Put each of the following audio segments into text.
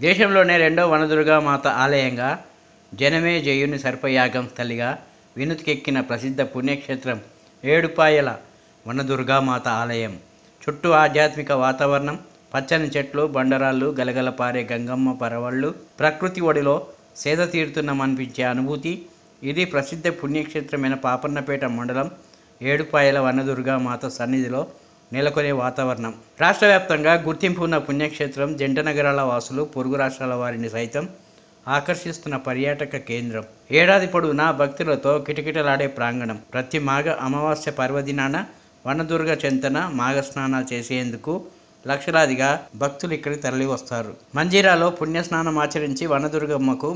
దేశంలోనే రెండో వనదుర్గా మాత ఆలయంగా, జనమే జయుని సర్పయాగం తల్లిగా వినుతికెక్కిన ప్రసిద్ధ పుణ్యక్షేత్రం ఏడుపాయల వనదుర్గామాత ఆలయం. చుట్టూ ఆధ్యాత్మిక వాతావరణం, పచ్చని చెట్లు, బండరాళ్ళు, గలగల పారే గంగమ్మ పరవళ్ళు, ప్రకృతి ఒడిలో సేద తీరుతున్నామనిపించే అనుభూతి. ఇది ప్రసిద్ధ పుణ్యక్షేత్రమైన పాపన్నపేట మండలం ఏడుపాయల వనదుర్గామాత సన్నిధిలో నెలకొనే వాతావరణం. రాష్ట్ర వ్యాప్తంగా గుర్తింపు ఉన్న పుణ్యక్షేత్రం, జంట నగరాల వాసులు, పొరుగు రాష్ట్రాల వారిని సైతం ఆకర్షిస్తున్న పర్యాటక కేంద్రం. ఏడాది పొడవునా భక్తులతో కిటకిటలాడే ప్రాంగణం. ప్రతి మాఘ అమావాస్య పర్వదినాన వనదుర్గ చెంతన మాఘ స్నానాలు చేసేందుకు లక్షలాదిగా భక్తులు ఇక్కడికి తరలి వస్తారు. మంజీరాలో పుణ్యస్నానం ఆచరించి వనదుర్గమ్మకు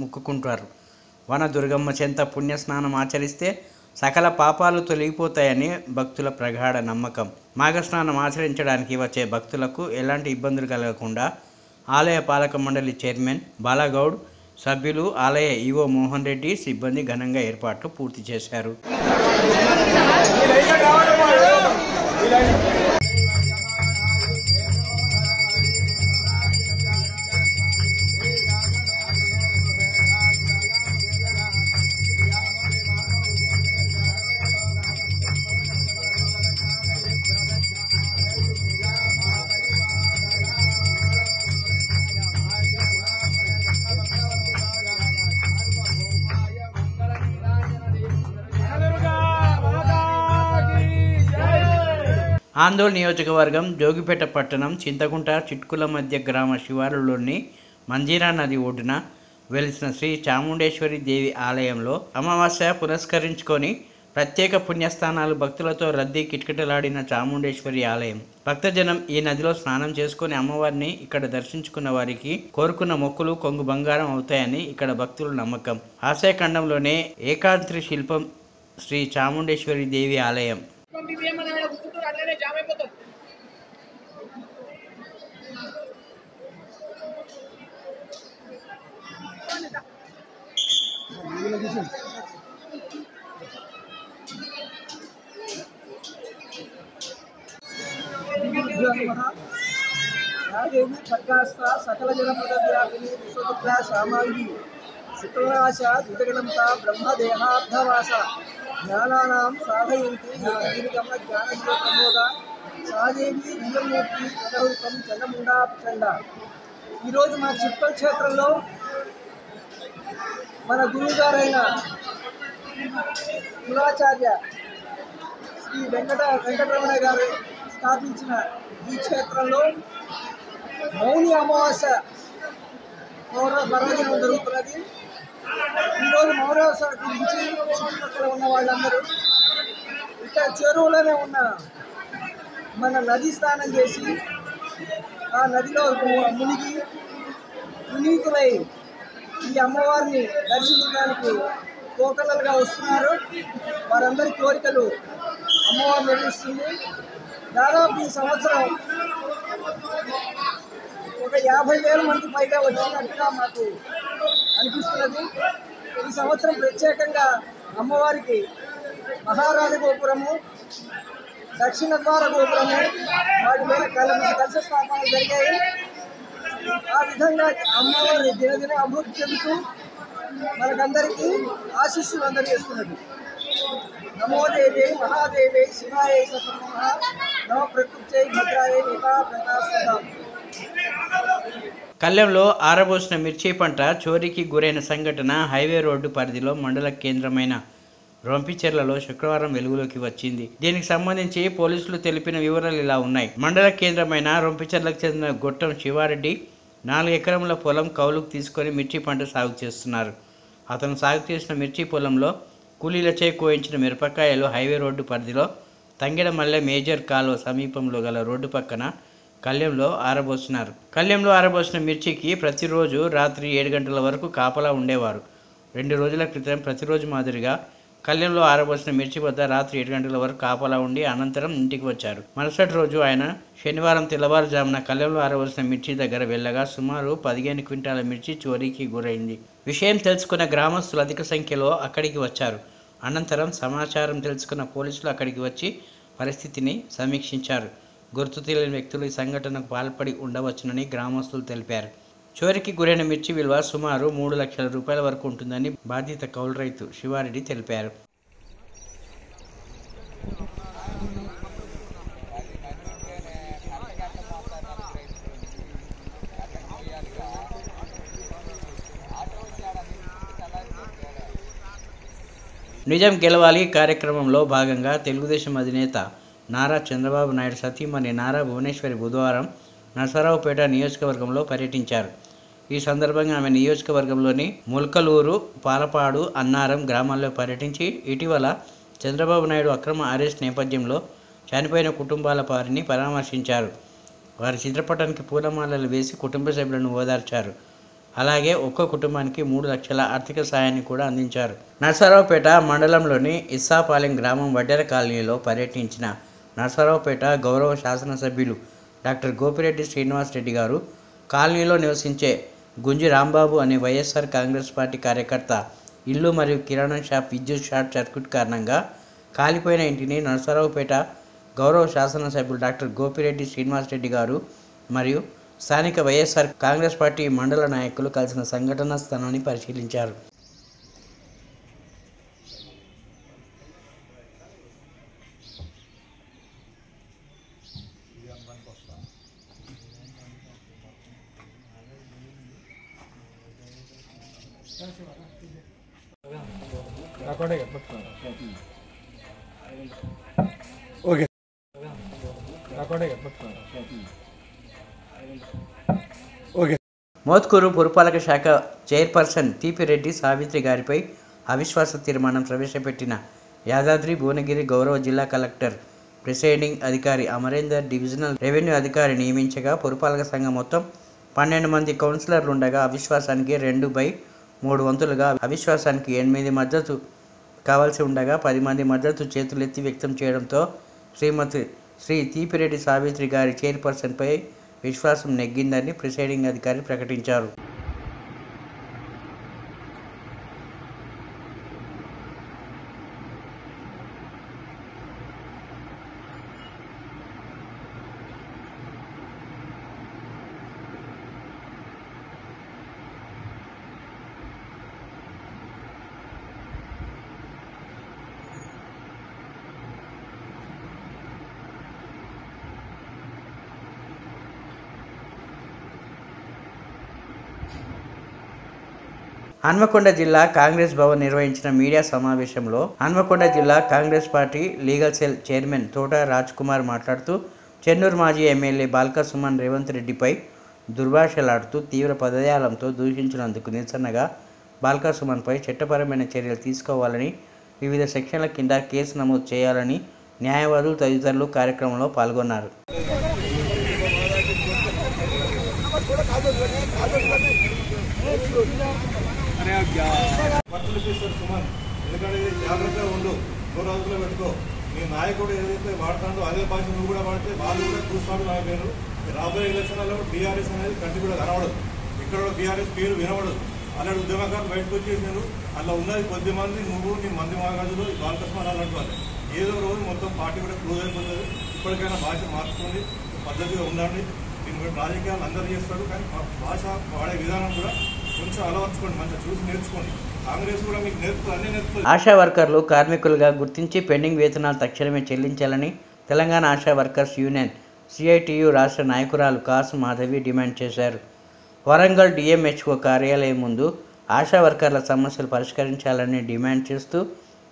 మొక్కుకుంటారు. వనదుర్గమ్మ చెంత పుణ్యస్నానం ఆచరిస్తే సకల పాపాలు తొలగిపోతాయని భక్తుల ప్రగాఢ నమ్మకం. మాఘస్నానం ఆచరించడానికి వచ్చే భక్తులకు ఎలాంటి ఇబ్బందులు కలగకుండా ఆలయ పాలక మండలి చైర్మన్ బాలగౌడ్, సభ్యులు, ఆలయ ఈవో మోహన్ రెడ్డి, సిబ్బంది ఘనంగా ఏర్పాట్లు పూర్తి చేశారు. ఆందోళన నియోజకవర్గం జోగిపేట పట్టణం చింతకుంట చిట్కుల మధ్య గ్రామ శివారులోని మంజీరా నది ఒడ్డున వెలిసిన శ్రీ చాముండేశ్వరి దేవి ఆలయంలో అమావాస్య పురస్కరించుకొని ప్రత్యేక పుణ్యస్థానాలు, భక్తులతో రద్దీ కిటకిటలాడిన చాముండేశ్వరి ఆలయం. భక్తజనం ఈ నదిలో స్నానం చేసుకుని అమ్మవారిని ఇక్కడ దర్శించుకున్న వారికి కోరుకున్న మొక్కులు కొంగు బంగారం అవుతాయని ఇక్కడ భక్తుల నమ్మకం. ఆశయఖండంలోనే ఏకాంత్రి శిల్పం శ్రీ చాముండేశ్వరి దేవి ఆలయం. సకల జనపద వ్యాపిని విశ్వపుత్ర శ్యామాంగి శుక్రరాశ దుర్గణంత బ్రహ్మదేహాబ్ధవాస జ్ఞానానాం సాధయంతి జ్ఞానగమ జ్ఞానజ్యోతమోద సాదేవి లింగమూర్తి ప్రదహృతం చండముండాచండ. ఈరోజు మా చిట్కల్ క్షేత్రంలో మన గురువుగారైన కులాచార్య శ్రీ వెంకటరమణ గారు స్థాపించిన ఈ క్షేత్రంలో మౌని అమావాస్య పర్వదినం జరుగుతున్నది. ఈరోజు మౌనామావాస్య గురించి చుట్టుపక్కల ఉన్న వాళ్ళందరూ ఇక్కడ చెరువులోనే ఉన్న మన నది స్నానం చేసి ఆ నదిలో మునిగి పునీతులై ఈ అమ్మవారిని దర్శించడానికి కోకలలుగా వస్తున్నారు. వారందరి కోరికలు అమ్మవారు నిర్వహిస్తుంది. దాదాపు ఈ సంవత్సరం ఒక 50,000 మంది పైగా వచ్చినట్టుగా మాకు అనిపిస్తున్నది. ఈ సంవత్సరం ప్రత్యేకంగా అమ్మవారికి మహారాజ గోపురము, దక్షిణ ద్వార గోపురము, వాటి మీద కలశ స్థాపనలు జరిగాయి. ఆ విధంగా అమ్మవారి దినదిన అభివృద్ధి చెందుతూ మనకందరికీ ఆశీస్సులు అందజేస్తున్నది. నమో దేవే మహాదేవే శివాయ సప్రమః నమ ప్రకృత్యై భద్రాయ నేతా ప్రకాశం. కళ్లెంలో ఆరబోసిన మిర్చి పంట చోరీకి గురైన సంఘటన హైవే రోడ్డు పరిధిలో మండల కేంద్రమైన రొంపిచెర్లలో శుక్రవారం వెలుగులోకి వచ్చింది. దీనికి సంబంధించి పోలీసులు తెలిపిన వివరాలు ఇలా ఉన్నాయి. మండల కేంద్రమైన రొంపిచెర్లకు చెందిన గొట్టం శివారెడ్డి 4 ఎకరముల పొలం కౌలుకు తీసుకొని మిర్చి పంట సాగు చేస్తున్నారు. అతను సాగు చేసిన మిర్చి పొలంలో కూలీలచే కోయించిన మిరపకాయలు హైవే రోడ్డు పరిధిలో తంగెడమల్లె మేజర్ కాలువ సమీపంలో గల రోడ్డు పక్కన కళ్లెంలో ఆరబోసినారు. కళ్లెంలో ఆరబోసిన మిర్చికి ప్రతిరోజు రాత్రి 7 గంటల వరకు కాపలా ఉండేవారు. 2 రోజుల క్రితం ప్రతిరోజు మాదిరిగా కళ్లెంలో ఆరబోసిన మిర్చి వద్ద రాత్రి 7 గంటల వరకు కాపలా ఉండి అనంతరం ఇంటికి వచ్చారు. మరుసటి రోజు ఆయన శనివారం తెల్లవారుజామున కళ్లెంలో ఆరబోసిన మిర్చి దగ్గర వెళ్ళగా సుమారు 15 క్వింటాల మిర్చి చోరీకి గురైంది. విషయం తెలుసుకున్న గ్రామస్తులు అధిక సంఖ్యలో అక్కడికి వచ్చారు. అనంతరం సమాచారం తెలుసుకున్న పోలీసులు అక్కడికి వచ్చి పరిస్థితిని సమీక్షించారు. గుర్తు తెలియని వ్యక్తులు ఈ సంఘటనకు పాల్పడి ఉండవచ్చునని గ్రామస్తులు తెలిపారు. చోరికి గురైన మిర్చి విలువ సుమారు 3 లక్షల రూపాయల వరకు ఉంటుందని బాధిత కౌలు రైతు శివారెడ్డి తెలిపారు. నిజం గెలవాలి కార్యక్రమంలో భాగంగా తెలుగుదేశం అధినేత నారా చంద్రబాబు నాయుడు సతీమణి నారా భువనేశ్వరి బుధవారం నరసరావుపేట నియోజకవర్గంలో పర్యటించారు. ఈ సందర్భంగా ఆమె నియోజకవర్గంలోని ముల్కలూరు, పాలపాడు, అన్నారం గ్రామాల్లో పర్యటించి ఇటీవల చంద్రబాబు నాయుడు అక్రమ అరెస్ట్ నేపథ్యంలో చనిపోయిన కుటుంబాల వారిని పరామర్శించారు. వారి చిత్రపటానికి పూలమాలలు వేసి కుటుంబ సభ్యులను ఓదార్చారు. అలాగే ఒక్కో కుటుంబానికి 3 లక్షల ఆర్థిక సాయాన్ని కూడా అందించారు. నరసరావుపేట మండలంలోని ఇస్సాపాలెం గ్రామం వడ్డెర కాలనీలో పర్యటించిన నరసరావుపేట గౌరవ శాసనసభ్యులు డాక్టర్ గోపిరెడ్డి శ్రీనివాస్ రెడ్డి గారు కాలనీలో నివసించే గుంజి రాంబాబు అనే వైఎస్ఆర్ కాంగ్రెస్ పార్టీ కార్యకర్త ఇల్లు మరియు కిరాణా షాప్ విద్యుత్ షార్ట్ సర్క్యూట్ కారణంగా కాలిపోయిన ఇంటిని నరసరావుపేట గౌరవ శాసనసభ్యులు డాక్టర్ గోపిరెడ్డి శ్రీనివాస్ రెడ్డి గారు మరియు స్థానిక వైఎస్ఆర్ కాంగ్రెస్ పార్టీ మండల నాయకులు కలిసిన సంఘటనా స్థలాన్ని పరిశీలించారు. మోత్కూరు పురపాలక శాఖ చైర్పర్సన్ తీపిరెడ్డి సావిత్రి గారిపై అవిశ్వాస తీర్మానం ప్రవేశపెట్టిన యాదాద్రి భువనగిరి గౌరవ జిల్లా కలెక్టర్ ప్రిసైడింగ్ అధికారి అమరేందర్ డివిజనల్ రెవెన్యూ అధికారి నియమించగా పురపాలక సంఘం మొత్తం 12 మంది కౌన్సిలర్లు ఉండగా అవిశ్వాసానికి 2/3 వంతులుగా అవిశ్వాసానికి 8 మద్దతు కావాల్సి ఉండగా 10 మంది మద్దతు చేతులెత్తి వ్యక్తం చేయడంతో శ్రీమతి శ్రీ తీపిరెడ్డి సావిత్రి గారి చైర్పర్సన్పై విశ్వాసం నెగ్గిందని ప్రిసైడింగ్ అధికారి ప్రకటించారు. హన్మకొండ జిల్లా కాంగ్రెస్ భవన్ నిర్వహించిన మీడియా సమావేశంలో హన్మకొండ జిల్లా Congress party legal cell chairman తోట రాజ్ కుమార్ మాట్లాడుతూ చెన్నూరు మాజీ ఎమ్మెల్యే బాల్క సుమన్ రేవంత్ రెడ్డిపై దుర్భాషలాడుతూ తీవ్ర పదజాలంతో దూషించినందుకు నిరసనగా బాల్క సుమన్పై చట్టపరమైన చర్యలు తీసుకోవాలని, వివిధ సెక్షన్ల కింద కేసు నమోదు చేయాలని న్యాయవాదులు తదితరులు కార్యక్రమంలో పాల్గొన్నారు. ఎందుకంటే జాగ్రత్తగా ఉండు, 2 రోజుల్లో పెట్టుకో. నీ నాయకుడు ఏదైతే వాడుతాడో అదే భాష నువ్వు కూడా వాడితే వాళ్ళు కూడా చూస్తాడు. నా పేరు రాబోయే ఎలక్షన్లలో బీఆర్ఎస్ అనేది కంటి కూడా కనబడదు. ఇక్కడ బీఆర్ఎస్ పేరు వినబడదు. అలాంటి ఉద్యమకారులు బయటకు వచ్చేసారు. అలా ఉన్నది కొద్ది మంది, నువ్వు నీ మంది మహారాజులు బాలకృష్ణ అలాంటి ఏదో రోజు మొత్తం పార్టీ కూడా క్లోజ్ అయిపోతుంది. ఇప్పటికైనా భాష మార్చుకోండి, పద్ధతిగా ఉండండి. దీని కూడా రాజకీయాలు అందరూ చేస్తాడు, కానీ భాష వాడే విధానం కూడా కొంచెం అలవర్చుకోండి, మంచిగా చూసి నేర్చుకోండి. కాంగ్రెస్ కూడా మీకు అన్నీ నేర్పుతుంది. ఆశా వర్కర్లు కార్మికులుగా గుర్తించి పెండింగ్ వేతనాలు తక్షణమే చెల్లించాలని Telangana ASHA workers union CITU రాష్ట్ర నాయకురాలు కాసు మాధవి డిమాండ్ చేశారు. వరంగల్ డిఎంహెచ్ఓ కార్యాలయం ముందు ఆశా వర్కర్ల సమస్యలు పరిష్కరించాలని డిమాండ్ చేస్తూ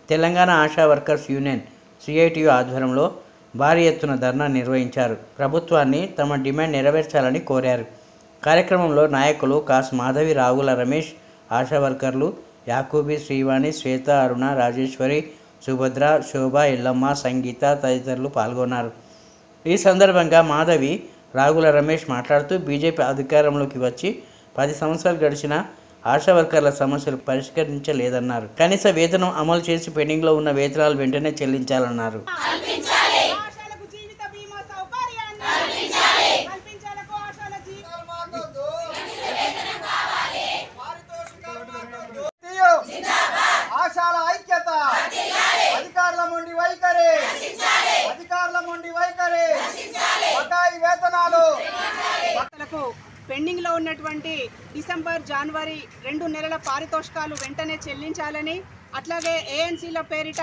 Telangana ASHA workers union CITU ఆధ్వర్యంలో భారీ ఎత్తున ధర్నా నిర్వహించారు. ప్రభుత్వాన్ని తమ డిమాండ్ నెరవేర్చాలని కోరారు. కార్యక్రమంలో నాయకులు కాసు మాధవి, రావుల రమేష్, ఆశా వర్కర్లు యాకూబి, శ్రీవాణి, శ్వేత, అరుణ, రాజేశ్వరి, సుభద్ర, శోభ, ఎల్లమ్మ, సంగీత తదితరులు పాల్గొన్నారు. ఈ సందర్భంగా మాధవి, రాగుల రమేష్ మాట్లాడుతూ బీజేపీ అధికారంలోకి వచ్చి 10 సంవత్సరాలు గడిచినా ఆశా వర్కర్ల సమస్యలు పరిష్కరించలేదన్నారు. కనీస వేతనం అమలు చేసి పెండింగ్లో ఉన్న వేతనాలు వెంటనే చెల్లించాలన్నారు. ఆశాల ఐక్యత, అధికారుల మొండి వైఖరి, బకాయి వేతనాలు పెండింగ్లో ఉన్నటువంటి డిసెంబర్, జనవరి 2 నెలల పారితోషికాలు వెంటనే చెల్లించాలని, అట్లాగే ఏఎన్సీల పేరిట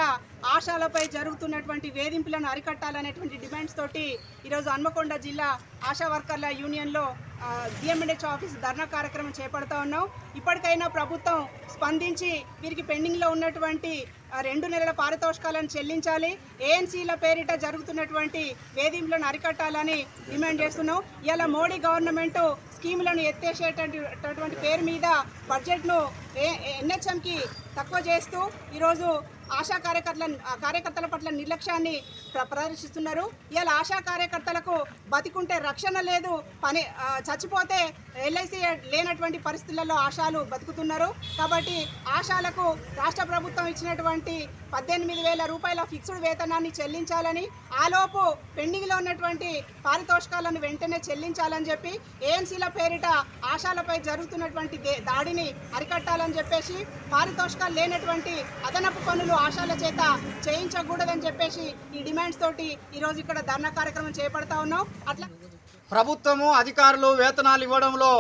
ఆశాలపై జరుగుతున్నటువంటి వేధింపులను అరికట్టాలనేటువంటి డిమాండ్స్ తోటి ఈరోజు హన్మకొండ జిల్లా ఆశా వర్కర్ల యూనియన్లో డిఎంఎన్హెచ్ ఆఫీస్ ధర్నా కార్యక్రమం చేపడతా ఉన్నాం. ఇప్పటికైనా ప్రభుత్వం స్పందించి వీరికి పెండింగ్లో ఉన్నటువంటి 2 నెలల పారితోషికాలను చెల్లించాలి, ఏఎన్సీల పేరిట జరుగుతున్నటువంటి వేధింపులను అరికట్టాలని డిమాండ్ చేస్తున్నాం. ఇలా మోడీ గవర్నమెంట్ స్కీములను ఎత్తేసేటటువంటి పేరు మీద బడ్జెట్ను ఎన్హెచ్ఎంకి తక్కువ చేస్తూ ఈరోజు ఆశా కార్యకర్తల పట్ల నిర్లక్ష్యాన్ని ప్రదర్శిస్తున్నారు. ఇలా ఆశా కార్యకర్తలకు బతికుంటే రక్షణ లేదు, చచ్చిపోతే ఎల్ఐసి లేనటువంటి పరిస్థితులలో ఆశాలు బతుకుతున్నారు. కాబట్టి ఆశాలకు రాష్ట్ర ప్రభుత్వం ఇచ్చినటువంటి 18,000 రూపాయల ఫిక్స్డ్ వేతనాన్ని చెల్లించాలని, ఆలోపు పెండింగ్లో ఉన్నటువంటి పారితోషికాలను వెంటనే చెల్లించాలని చెప్పి, ఏఎన్సీల పేరిట ఆశాలపై జరుగుతున్నటువంటి దాడిని అరికట్టాలని చెప్పేసి, పారితోషికాలు లేనటువంటి అదనపు పనులు ఆశాల చేత చేయించకూడదని చెప్పేసి ఈ డిమాండ్స్ తోటి ఈరోజు ఇక్కడ ధర్నా కార్యక్రమం చేపడతా ఉన్నాం. అట్లా ప్రభుత్వము అధికారులు వేతనాలు ఇవ్వడంలో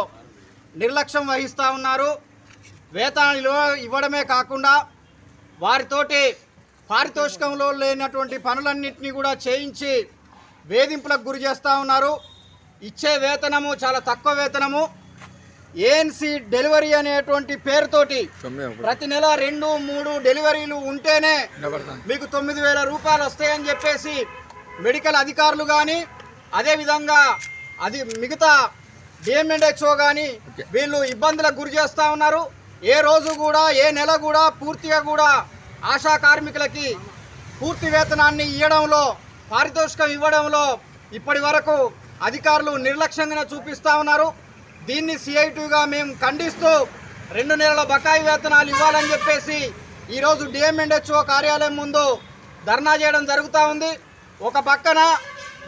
నిర్లక్ష్యం వహిస్తూ ఉన్నారు. వేతనాలు ఇవ్వడమే కాకుండా వారితోటి పారితోషికంలో లేనటువంటి పనులన్నింటినీ కూడా చేయించి వేధింపులకు గురి చేస్తూ ఉన్నారు. ఇచ్చే వేతనము చాలా తక్కువ వేతనము. ఏఎన్సీ డెలివరీ అనేటువంటి పేరుతోటి ప్రతి నెల 2-3 డెలివరీలు ఉంటేనే మీకు 9,000 రూపాయలు వస్తాయని చెప్పేసి మెడికల్ అధికారులు కానీ, అదేవిధంగా మిగతా డిఎంఎన్హెచ్ఓ కానీ వీళ్ళు ఇబ్బందులకు గురి చేస్తూ ఉన్నారు. ఏ రోజు కూడా, ఏ నెల కూడా పూర్తిగా కూడా ఆశా కార్మికులకి పూర్తి వేతనాన్ని ఇవ్వడంలో, పారితోషికం ఇవ్వడంలో ఇప్పటి వరకు అధికారులు నిర్లక్ష్యంగా చూపిస్తూ ఉన్నారు. దీన్ని సిఐటిగా మేము ఖండిస్తూ 2 నెలల బకాయి వేతనాలు ఇవ్వాలని చెప్పేసి ఈరోజు డిఎంఎన్హెచ్ఓ కార్యాలయం ముందు ధర్నా చేయడం జరుగుతూ ఉంది. ఒక పక్కన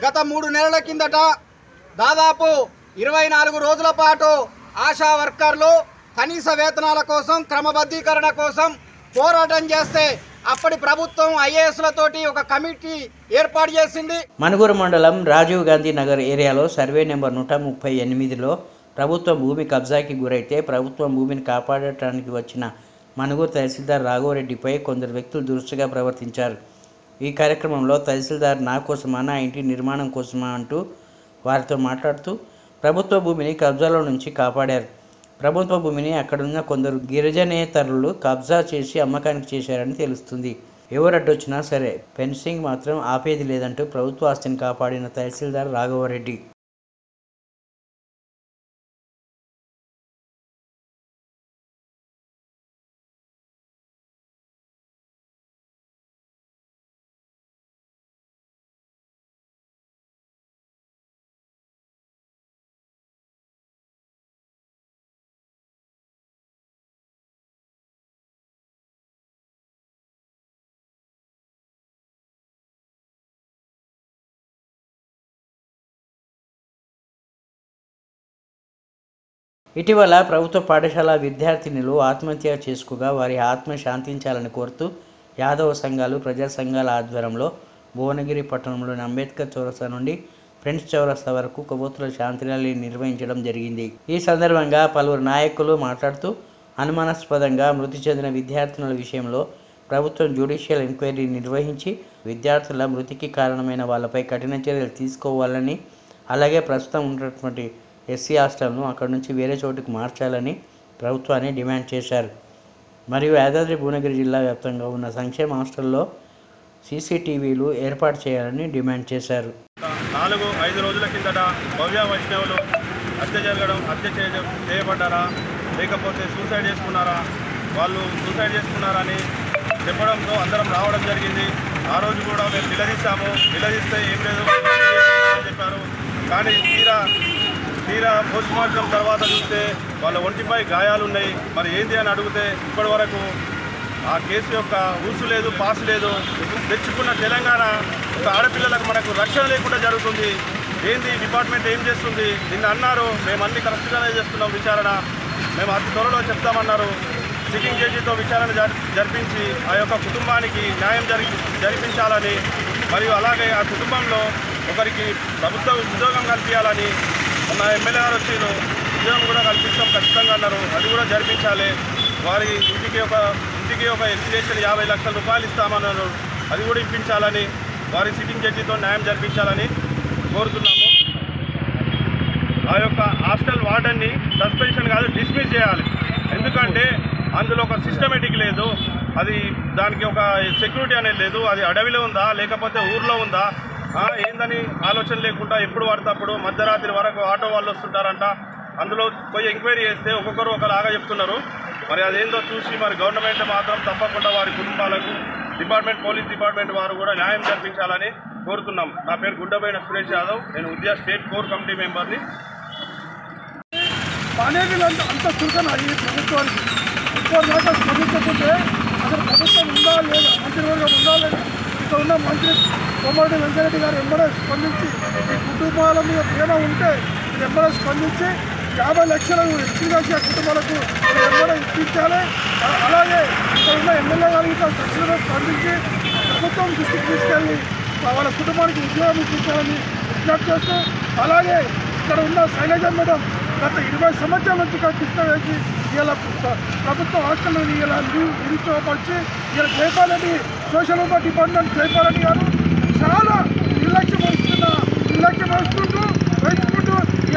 గత 3 నెలల కిందట దాదాపు 24 రోజుల పాటు ఆశా వర్కర్లు కనీస వేతనాల కోసం, క్రమబద్ధీకరణ కోసం పోరాటం చేస్తే అప్పటి ప్రభుత్వం ఐఏఎస్లతోటి ఒక కమిటీ ఏర్పాటు చేసింది. మనుగురు మండలం రాజీవ్ గాంధీ నగర్ ఏరియాలో సర్వే నెంబర్ 138లో ప్రభుత్వ భూమి కబ్జాకి గురైతే ప్రభుత్వం భూమిని కాపాడటానికి వచ్చిన మనుగురు తహసీల్దార్ రాఘవరెడ్డిపై కొందరు వ్యక్తులు దురుసుగా ప్రవర్తించారు. ఈ కార్యక్రమంలో తహసీల్దార్ నా కోసమా, నా ఇంటి నిర్మాణం కోసమా అంటూ వారితో మాట్లాడుతూ ప్రభుత్వ భూమిని కబ్జాలో నుంచి కాపాడారు. ప్రభుత్వ భూమిని అక్కడున్న కొందరు గిరిజనేతరులు కబ్జా చేసి అమ్మకానికి చేశారని తెలుస్తుంది. ఎవరు అడ్డొచ్చినా సరే ఫెన్సింగ్ మాత్రం ఆపేది లేదంటూ ప్రభుత్వ ఆస్తిని కాపాడిన తహసీల్దార్ రాఘవరెడ్డి. ఇటీవల ప్రభుత్వ పాఠశాల విద్యార్థినులు ఆత్మహత్య చేసుకోగా వారి ఆత్మ శాంతించాలని కోరుతూ యాదవ సంఘాలు, ప్రజా సంఘాల ఆధ్వర్యంలో భువనగిరి పట్టణంలోని అంబేద్కర్ చౌరస్తా నుండి ఫ్రెండ్స్ చౌరస్తా వరకు కొవ్వొత్తుల శాంతి ర్యాలీ నిర్వహించడం జరిగింది. ఈ సందర్భంగా పలువురు నాయకులు మాట్లాడుతూ అనుమానాస్పదంగా మృతి చెందిన విద్యార్థినుల విషయంలో ప్రభుత్వం జ్యుడిషియల్ ఎంక్వైరీ నిర్వహించి విద్యార్థుల మృతికి కారణమైన వాళ్ళపై కఠిన చర్యలు తీసుకోవాలని, అలాగే ప్రస్తుతం ఉన్నటువంటి ఎస్సీ హాస్టల్ను అక్కడి నుంచి వేరే చోటుకు మార్చాలని ప్రభుత్వాన్ని డిమాండ్ చేశారు. మరియు యాదాద్రి భువనగిరి జిల్లా వ్యాప్తంగా ఉన్న సంక్షేమ హాస్టల్లో సీసీటీవీలు ఏర్పాటు చేయాలని డిమాండ్ చేశారు. 4-5 రోజుల కిందట భవ్య వైష్ణవులు హత్య చేయబడ్డారా, లేకపోతే సూసైడ్ చేసుకున్నారా, వాళ్ళు సూసైడ్ చేసుకున్నారని చెప్పడంతో అందరం రావడం జరిగింది. ఆ రోజు కూడా మేము నిలదీస్తే ఏం లేదు అని చెప్పారు. కానీ తీరా పోస్ట్మార్టం తర్వాత చూస్తే వాళ్ళ ఒంటిపై గాయాలున్నాయి. మరి ఏంటి అని అడిగితే ఇప్పటి వరకు ఆ కేసు యొక్క ఊసు లేదు, పాసు లేదు. తెచ్చుకున్న తెలంగాణ ఒక ఆడపిల్లలకు మనకు రక్షణ లేకుండా జరుగుతుంది. ఏంది డిపార్ట్మెంట్ ఏం చేస్తుంది? నిన్న అన్నారు మేము అన్ని కరెక్ట్గానే చేస్తున్నాం విచారణ, మేము అతి త్వరలో చెప్తామన్నారు. సిట్టింగ్ జడ్జితో విచారణ జరిపించి ఆ యొక్క కుటుంబానికి న్యాయం జరిపించాలని, మరియు అలాగే ఆ కుటుంబంలో ఒకరికి ప్రభుత్వ ఉద్యోగం కల్పించాలని మన ఎమ్మెల్యే గారు వచ్చి ఉద్యోగం కూడా కల్పిస్తాం ఖచ్చితంగా అన్నారు. అది కూడా జరిపించాలి. వారి ఇంటికి ఒక ఎక్స్టేషన్ 50 లక్షల రూపాయలు ఇస్తామన్నారు. అది కూడా ఇప్పించాలని, వారి సిట్టింగ్ జడ్జితో న్యాయం జరిపించాలని కోరుతున్నాము. ఆ యొక్క హాస్టల్ వార్డన్ని సస్పెన్షన్ కాదు డిస్మిస్ చేయాలి. ఎందుకంటే అందులో ఒక సిస్టమేటిక్ లేదు, అది దానికి ఒక సెక్యూరిటీ అనేది లేదు. అది అడవిలో ఉందా లేకపోతే ఊర్లో ఉందా ఏందని ఆలోచన లేకుండా ఎప్పుడు పడితే అప్పుడు మధ్యరాత్రి వరకు ఆటో వాళ్ళు వస్తుంటారంట. అందులో పోయి ఎంక్వైరీ చేస్తే ఒక్కొక్కరు ఒకలాగా చెప్తున్నారు. మరి అదేందో చూసి మరి గవర్నమెంట్ మాత్రం తప్పకుండా వారి కుటుంబాలకు పోలీస్ డిపార్ట్మెంట్ వారు కూడా న్యాయం జరిపించాలని కోరుతున్నాం. నా పేరు గుడ్డబోయిన సురేష్ యాదవ్, నేను ఉద్యా స్టేట్ కోర్ కమిటీ మెంబర్ని. అనేది అంత చురుకన ఈ ప్రభుత్వానికి ఇప్పుడు దాకా స్పందించకుంటే అసలు ప్రభుత్వం ఉందా లేదా, మంత్రివర్గం ఉందా లేదా, ఇక్కడ ఉన్న మంత్రి కోమటిరెడ్డి వెంకటరెడ్డి గారు ఎంబడే స్పందించి ఈ కుటుంబాల మీద ప్రేమ ఉంటే ఎంబడే స్పందించి 50 లక్షలు ఎక్స్గా కుటుంబాలకు ఎంబడే ఇప్పించాలి. అలాగే ఇక్కడ ఉన్న ఎమ్మెల్యే గారికి తక్షణమే స్పందించి ప్రభుత్వం దృష్టికి తీసుకెళ్ళి వాళ్ళ కుటుంబానికి ఉద్యోగం ఇప్పించాలని విజ్ఞప్తి చేస్తూ, అలాగే ఇక్కడ ఉన్న శైలజ మేడం గత 20 సంవత్సరాల నుంచి కృష్ణ వేసి ఇలా ప్రభుత్వ హాస్టల్ని ఇలా నిరుత్సాహపరిచి ఇలా Jaipal Reddy social welfare department Jaipal Reddy గారు చాలా నిర్లక్ష్యం వహిస్తుంటూ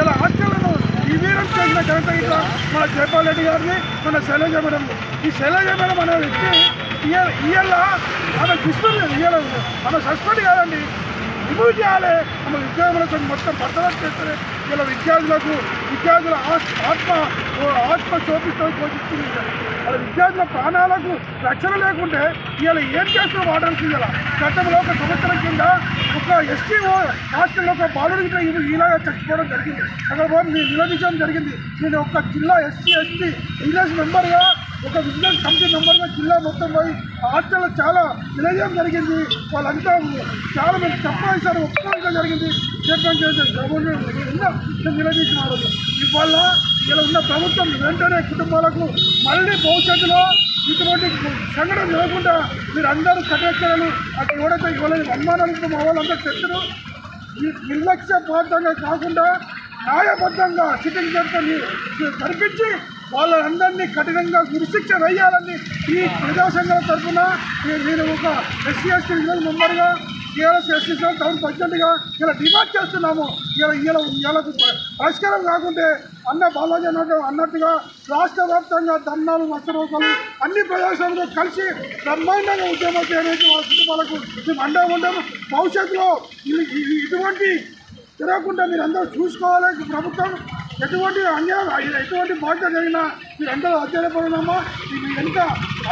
ఇలా హాస్టళ్లను విలీనం చేసిన ఘనత ఇట్లా మన జైపాల్ రెడ్డి గారిని, మన శైలజ మేడం. ఈ శైలజ మేడం అనే వ్యక్తి ఇవాళ ఆమె డిస్మిస్ ఆమె సస్పెండ్ కాదండి, రిమూవ్ చేయాలి. ఆమె విద్యార్థులకు మొత్తం బర్తరఫ్ చేస్తే ఇలా విద్యార్థుల ఆత్మ శోభిస్తూ పోషిస్తుంది. వాళ్ళ విద్యార్థుల ప్రాణాలకు రక్షణ లేకుంటే ఇలా ఏం చేస్తున్న వాడాల్సి ఇలా గతంలో 1 సంవత్సరం కింద ఒక ఎస్టీ హాస్టల్లో ఒక బాలుడికి ఇలాగా చచ్చిపోవడం జరిగింది. అక్కడ నిలదీయడం జరిగింది. నేను ఒక జిల్లా ఎస్సీ విజిలెన్స్ మెంబర్గా, ఒక విజిలెన్స్ కమిటీ మెంబర్గా జిల్లా మొత్తం పోయి హాస్టల్లో చాలా నిలదీయడం జరిగింది. వాళ్ళంతా చాలా మంది తప్పనిసరి ఒప్పుకోవడం జరిగింది. నిలదీసినారు. ఇవాళ ఇలా ఉన్న ప్రభుత్వం వెంటనే కుటుంబాలకు మళ్ళీ భవిష్యత్తులో ఇటువంటి సంఘటన జరగకుండా మీరు అందరూ కట్టెక్కడలు అది ఎవరైతే ఇవ్వలేదు అనుమానాలతో మా వాళ్ళందరూ చెప్తారు. ఈ నిర్లక్ష్యపాతంగా కాకుండా న్యాయబద్ధంగా సిట్టింగ్ జడ్జిని జరిపించి వాళ్ళందరినీ కఠినంగా ఉరిశిక్ష వేయాలని ఈ ప్రజా సంఘాల తరఫున నేను ఒక ఎస్సీ ఎస్టీ విజిలెన్స్ మెంబర్గా టీఆర్ఎస్ ఎస్సీ టౌన్ ప్రెసిడెంట్గా ఇలా డిమాండ్ చేస్తున్నాము. ఇలా పరిష్కారం కాకుంటే బాలాజీ అన్నట్టుగా రాష్ట్ర వ్యాప్తంగా ధర్నాలు, వస్త్రోకాలు అన్ని ప్రదేశాలతో కలిసి బ్రహ్మాండంగా ఉద్యమాలు చేయడానికి వాళ్ళ కుటుంబాలకు మేము అండగా ఉంటాము. భవిష్యత్తులో ఇటువంటి జరగకుండా మీరు అందరూ చూసుకోవాలి. ప్రభుత్వం ఎటువంటి అన్యాయం ఎటువంటి బాధ్యత జరిగినా మీరు అందరూ ఆశ్చర్యపడినామా. ఎంత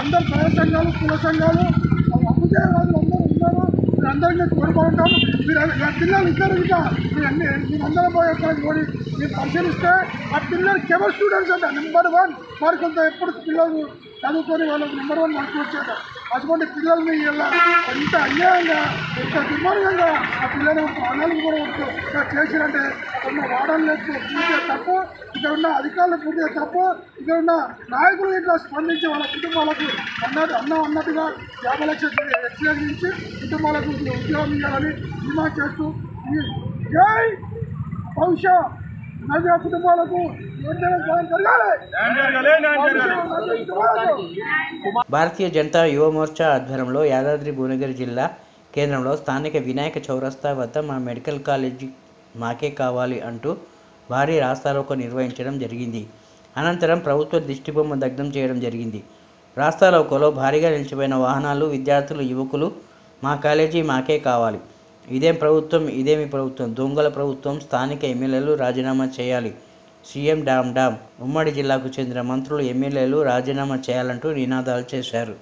అందరు ప్రజా సంఘాలు, కుల సంఘాలు, అభ్యుదయవాదులు అందరూ ఉన్నారు. మీరు అందరికీ కోరుకుంటాము. మీరు పిల్లలు ఇద్దరు ఇంకా మీరందరూ పోయి అక్కడికి పోయి మీరు పరిశీలిస్తే ఆ పిల్లలు కెమెరా స్టూడెంట్స్ అంటే నెంబర్ 1 వారికి కొంత ఎప్పుడు పిల్లలు చదువుకొని వాళ్ళకి నెంబర్ 1 మార్కులు వచ్చాక అటువంటి పిల్లల్ని ఇలా ఎంత అన్యాయంగా ఎంత దుర్మార్గంగా ఆ పిల్లలు ప్రాణాలకు కూడా చేసినంటే ఉన్న వాడలు పూర్తిగా తప్పు, ఇక్కడ ఉన్న అధికారులు పూర్తిగా తప్పు, ఇక్కడ ఉన్న నాయకులు ఇట్లా స్పందించి వాళ్ళ కుటుంబాలకు అన్నట్టుగా 50 లక్షలు ఎక్స్చేంజ్ కుటుంబాలకు ఉద్యోగం ఇవ్వాలని డిమాండ్ చేస్తూ జై భవిష్య నవ్య కుటుంబాలకు భారతీయ జనతా యువ మోర్చా ఆధ్వర్యంలో యాదాద్రి భువనగిరి జిల్లా కేంద్రంలో స్థానిక వినాయక చౌరస్తా వద్ద మా మెడికల్ కాలేజీ మాకే కావాలి అంటూ భారీ రాస్తారోకో నిర్వహించడం జరిగింది. అనంతరం ప్రభుత్వ దిష్టిబొమ్మ దగ్ధం చేయడం జరిగింది. రాస్తారోకోలో భారీగా నిలిచిపోయిన వాహనాలు, విద్యార్థులు, యువకులు మా కాలేజీ మాకే కావాలి, ఇదేం ప్రభుత్వం, ఇదేమి ప్రభుత్వం, దొంగల ప్రభుత్వం, స్థానిక ఎమ్మెల్యేలు రాజీనామా చేయాలి, సీఎం డామ్ డామ్, ఉమ్మడి జిల్లాకు చెందిన మంత్రులు, ఎమ్మెల్యేలు రాజీనామా చేయాలంటూ నినాదాలు చేశారు.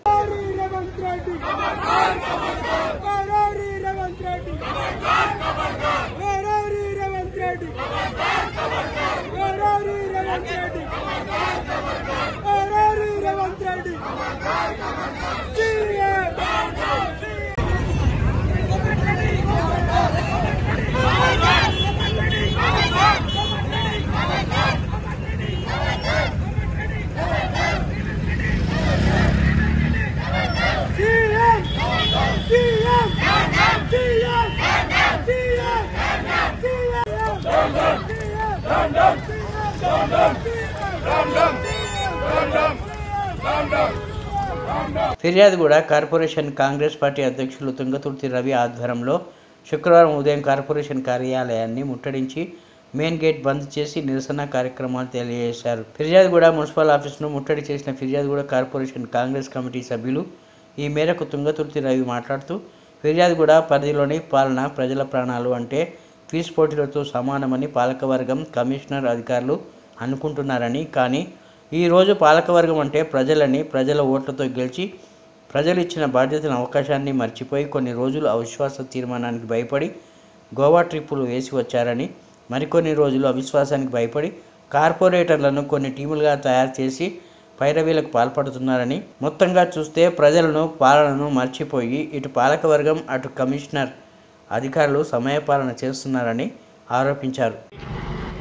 ఫిర్యాదుగూడ కార్పొరేషన్ కాంగ్రెస్ పార్టీ అధ్యక్షులు తుంగతుర్తి రవి ఆధ్వర్యంలో శుక్రవారం ఉదయం కార్పొరేషన్ కార్యాలయాన్ని ముట్టడించి మెయిన్ గేట్ బంద్ చేసి నిరసన కార్యక్రమాలు తెలియజేశారు. ఫిర్యాదుగూడ మున్సిపల్ ఆఫీసును ముట్టడి చేసిన ఫిర్యాదుగూడ కార్పొరేషన్ కాంగ్రెస్ కమిటీ సభ్యులు ఈ మేరకు తుంగతుర్తి రవి మాట్లాడుతూ ఫిర్యాదుగూడ పరిధిలోని పాలన ప్రజల ప్రాణాలు అంటే ఫీజు పోటీలతో సమానమని పాలకవర్గం కమిషనర్ అధికారులు అనుకుంటున్నారని, కానీ ఈరోజు పాలకవర్గం అంటే ప్రజలని ప్రజల ఓట్లతో గెలిచి ప్రజలు ఇచ్చిన బాధ్యతను అవకాశాన్ని మర్చిపోయి కొన్ని రోజులు అవిశ్వాస తీర్మానానికి భయపడి గోవా ట్రిప్పులు వేసి వచ్చారని, మరికొన్ని రోజులు అవిశ్వాసానికి భయపడి కార్పొరేటర్లను కొన్ని టీములుగా తయారు చేసి పైరవీలకు పాల్పడుతున్నారని, మొత్తంగా చూస్తే ప్రజలను పాలనను మర్చిపోయి ఇటు పాలకవర్గం అటు కమిషనర్ అధికారులు సమయపాలన చేస్తున్నారని ఆరోపించారు.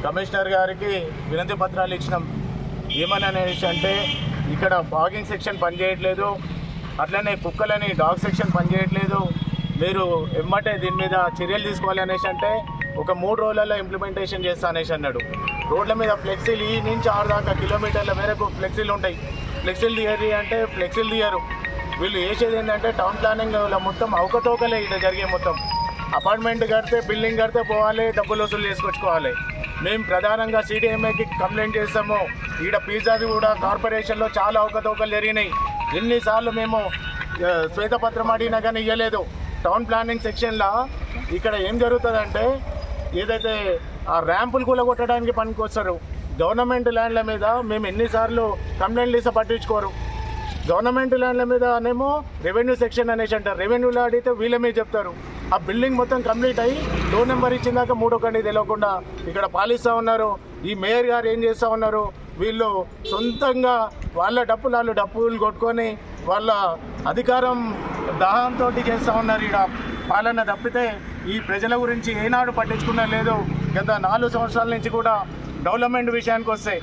కమిషనర్ గారికి వినతి పత్రాలు ఇచ్చినాం. ఏమని అనేసి అంటే ఇక్కడ ఫాగింగ్ సెక్షన్ పనిచేయట్లేదు, అట్లనే కుక్కలని డాగ్ సెక్షన్ పనిచేయట్లేదు, మీరు ఎమ్మటే దీని మీద చర్యలు తీసుకోవాలి అనేసి అంటే ఒక 3 రోజులలో ఇంప్లిమెంటేషన్ చేస్తా అనేసి అన్నాడు. రోడ్ల మీద ఫ్లెక్సీలు ఈ నుంచి 6 దాకా కిలోమీటర్ల మేరకు ఫ్లెక్సీలు ఉంటాయి. ఫ్లెక్సీలు తీయరు అంటే ఫ్లెక్సీలు తీయరు. వీళ్ళు వేసేది ఏంటంటే టౌన్ ప్లానింగ్ మొత్తం అవకతవకలే ఇది జరిగే. మొత్తం అపార్ట్మెంట్ కడితే బిల్డింగ్ కడితే పోవాలి, డబ్బులు వసూలు చేసుకొచ్చుకోవాలి. మేము ప్రధానంగా సిడిఎంఏకి కంప్లైంట్ చేస్తాము. ఈడ పిజ్జాది కూడా కార్పొరేషన్లో చాలా అవకతవకలు జరిగినాయి. ఎన్నిసార్లు మేము శ్వేతపత్రం అడిగినా కానీ ఇవ్వలేదు. టౌన్ ప్లానింగ్ సెక్షన్లో ఇక్కడ ఏం జరుగుతుందంటే ఏదైతే ఆ ర్యాంపులు కూలగొట్టడానికి పనికొస్తారు. గవర్నమెంట్ ల్యాండ్ల మీద మేము ఎన్నిసార్లు కంప్లైంట్లు ఇస్తే పట్టించుకోరు. గవర్నమెంట్ ల్యాండ్ల మీదనేమో రెవెన్యూ సెక్షన్ అనేసి అంటారు. రెవెన్యూలో అడిగితే వీళ్ళ మీద చెప్తారు. ఆ బిల్డింగ్ మొత్తం కంప్లీట్ అయ్యి డోర్ నెంబర్ ఇచ్చిందాక 3 కండి తెలియకుండా ఇక్కడ పాలిస్తూ ఉన్నారు. ఈ మేయర్ గారు ఏం చేస్తూ ఉన్నారు, వీళ్ళు సొంతంగా వాళ్ళ డప్పులు కొట్టుకొని వాళ్ళ అధికారం దాహంతో చేస్తూ ఉన్నారు. ఇక్కడ పాలన తప్పితే ఈ ప్రజల గురించి ఏనాడు పట్టించుకున్నా లేదు. గత 4 సంవత్సరాల నుంచి కూడా డెవలప్మెంట్ విషయానికి వస్తే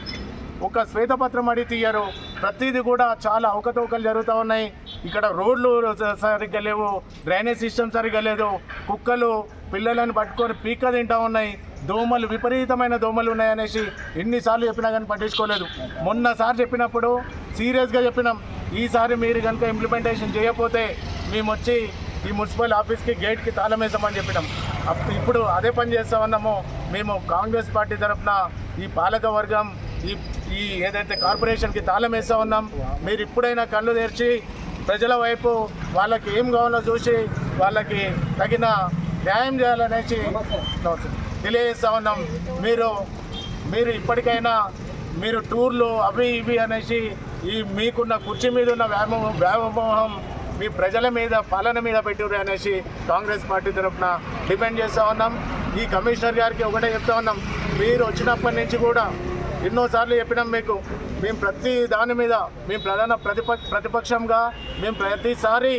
ఒక శ్వేతపత్రం అడిగి తీయరు. ప్రతిదీ కూడా చాలా అవకతవకలు జరుగుతూ ఉన్నాయి. ఇక్కడ రోడ్లు సరిగ్గా లేవు, డ్రైనేజ్ సిస్టమ్ సరిగ్గా లేదు, కుక్కలు పిల్లలను పట్టుకొని పీక తింటూ ఉన్నాయి, దోమలు విపరీతమైన దోమలు ఉన్నాయనేసి ఎన్నిసార్లు చెప్పినా కానీ పట్టించుకోలేదు. మొన్నసారి చెప్పినప్పుడు సీరియస్గా చెప్పినాం, ఈసారి మీరు కనుక ఇంప్లిమెంటేషన్ చేయకపోతే మేము వచ్చి ఈ మున్సిపల్ ఆఫీస్కి గేట్కి తాళం వేసామని చెప్పినాం. ఇప్పుడు అదే పని చేస్తూ ఉన్నాము. మేము కాంగ్రెస్ పార్టీ తరఫున ఈ పాలక వర్గం ఈ ఏదైతే కార్పొరేషన్కి తాళం వేస్తూ ఉన్నాం. మీరు ఇప్పుడైనా కళ్ళు తెరిచి ప్రజల వైపు వాళ్ళకి ఏం కావాలో చూసి వాళ్ళకి తగిన న్యాయం చేయాలనేసి తెలియజేస్తూ ఉన్నాం. మీరు ఇప్పటికైనా మీరు టూర్లు అవి ఇవి అనేసి ఈ మీకున్న కుర్చీ మీద ఉన్న వ్యామోహం మీ ప్రజల మీద పాలన మీద పెట్టారు అనేసి కాంగ్రెస్ పార్టీ తరఫున డిమాండ్ చేస్తూ ఉన్నాం. ఈ కమిషనర్ గారికి ఒకటే చెప్తా ఉన్నాం, మీరు వచ్చినప్పటి నుంచి కూడా ఎన్నోసార్లు చెప్పినాం మీకు. మేము ప్రతి దాని మీద మేము ప్రధాన ప్రతిపక్షంగా మేము ప్రతిసారి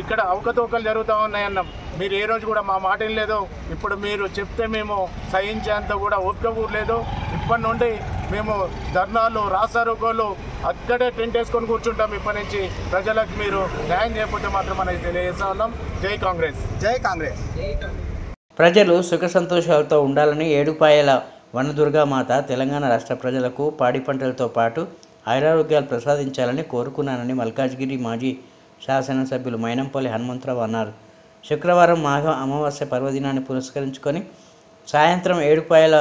ఇక్కడ అవకతవకలు జరుగుతూ ఉన్నాయన్నాం. మీరు ఏ రోజు కూడా మా మాట లేదు. ఇప్పుడు మీరు చెప్తే మేము సహించేంత కూడా ఓపిక కూడా లేదు. ఇప్పటి నుండి మేము ధర్నాలు రాస్తారోకోలు అక్కడే టెంట్ వేసుకొని కూర్చుంటాం. ఇప్పటి నుంచి ప్రజలకు మీరు న్యాయం చేయకపోతే మాత్రం అనేది తెలియజేస్తా ఉన్నాం. జై కాంగ్రెస్, జై కాంగ్రెస్. ప్రజలు సుఖ సంతోషాలతో ఉండాలని ఏడుపాయల వనదుర్గామాత తెలంగాణ రాష్ట్ర ప్రజలకు పాడి పంటలతో పాటు ఆయురారోగ్యాలు ప్రసాదించాలని కోరుకున్నానని మల్కాజ్గిరి మాజీ శాసనసభ్యులు మైనంపల్లి హనుమంతరావు అన్నారు. శుక్రవారం మాఘ అమావాస్య పర్వదినాన్ని పురస్కరించుకొని సాయంత్రం ఏడుపాయల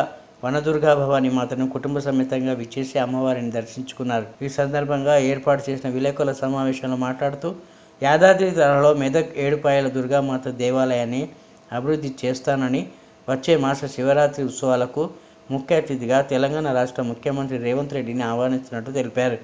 వనదుర్గా భవానీ మాతను కుటుంబ సమేతంగా విచ్చేసి అమ్మవారిని దర్శించుకున్నారు. ఈ సందర్భంగా ఏర్పాటు చేసిన విలేకరుల సమావేశంలో మాట్లాడుతూ యాదాద్రి తరహాలో మెదక్ ఏడుపాయల దుర్గామాత దేవాలయాన్ని అభివృద్ధి చేస్తానని, వచ్చే మాస శివరాత్రి ఉత్సవాలకు ముఖ్య అతిథిగా తెలంగాణ రాష్ట్ర ముఖ్యమంత్రి రేవంత్ రెడ్డిని ఆహ్వానిస్తున్నట్టు తెలిపారు.